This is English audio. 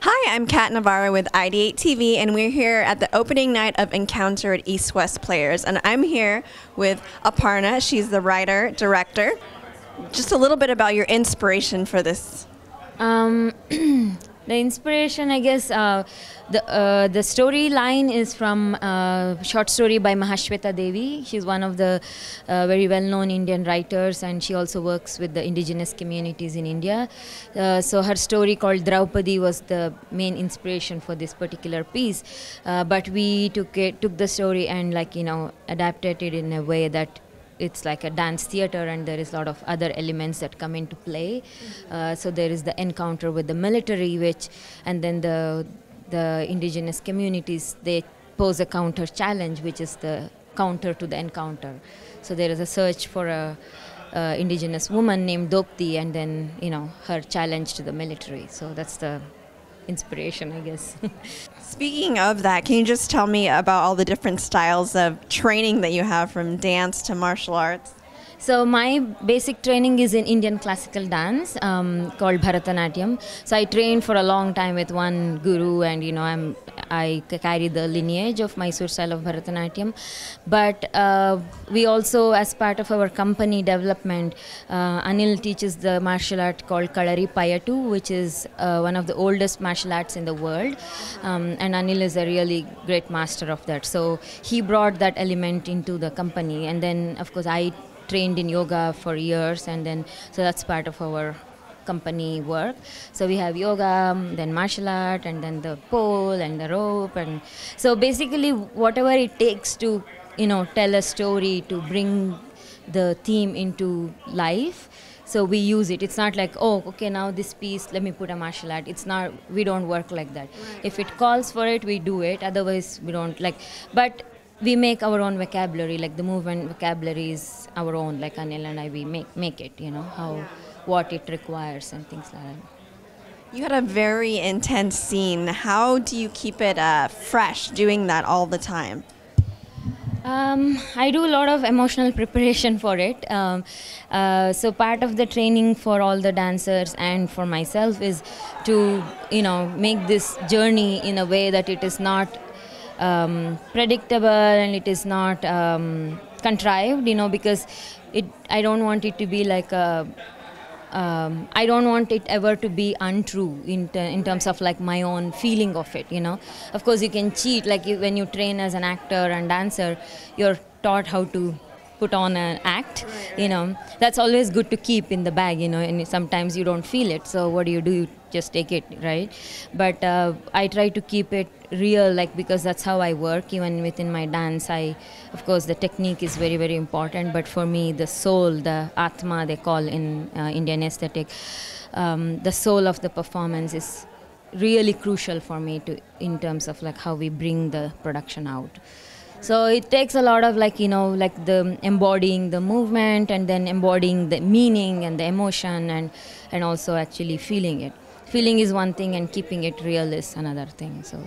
Hi, I'm Kat Navarro with ID8 TV, and we're here at the opening night of Encounter at East West Players. And I'm here with Aparna. She's the writer, director. Just a little bit about your inspiration for this. The inspiration, I guess, the storyline is from a short story by Mahashweta Devi. She's one of the very well-known Indian writers, and she also works with the indigenous communities in India. So her story called Draupadi was the main inspiration for this particular piece. But we took the story and adapted it in a way that it's like a dance theater, and there is a lot of other elements that come into play. So there is the encounter with the military, and then the indigenous communities, they pose a counter challenge, which is the counter to the encounter. So there is a search for a indigenous woman named Dopti, and then her challenge to the military. So that's the inspiration, I guess. Speaking of that, can you just tell me about all the different styles of training that you have, from dance to martial arts? So my basic training is in Indian classical dance called Bharatanatyam. So I trained for a long time with one guru, and I carry the lineage of Mysore style of Bharatanatyam. But we also, as part of our company development, Anil teaches the martial art called Kalari Payatu, which is one of the oldest martial arts in the world. And Anil is a really great master of that. So he brought that element into the company. And then, of course, I trained in yoga for years, and then so that's part of our company work. So we have yoga, then martial art, and then the pole and the rope, and so basically whatever it takes to tell a story, to bring the theme into life. So we use it. It's not like, oh, okay, now this piece, let me put a martial art. It's not, we don't work like that. Right. If it calls for it, we do it. Otherwise, we don't but we make our own vocabulary, like the movement vocabulary is our own, like Anil and I, we make it, what it requires and things like that. You had a very intense scene. How do you keep it fresh, doing that all the time? I do a lot of emotional preparation for it. So part of the training for all the dancers and for myself is to, make this journey in a way that it is not predictable and it is not contrived, because I don't want it to be like I don't want it ever to be untrue in terms of like my own feeling of it, Of course, you can cheat, like when you train as an actor and dancer, you're taught how to put on an act, That's always good to keep in the bag, and sometimes you don't feel it. So what do? You just take it, right? But I try to keep it real, because that's how I work. Even within my dance, of course, the technique is very, very important. But for me, the soul, the atma, they call in Indian aesthetic, the soul of the performance is really crucial for me in terms of like how we bring the production out. So it takes a lot of the embodying the movement, and then embodying the meaning and the emotion, and also actually feeling it. Feeling is one thing, and keeping it real is another thing. So.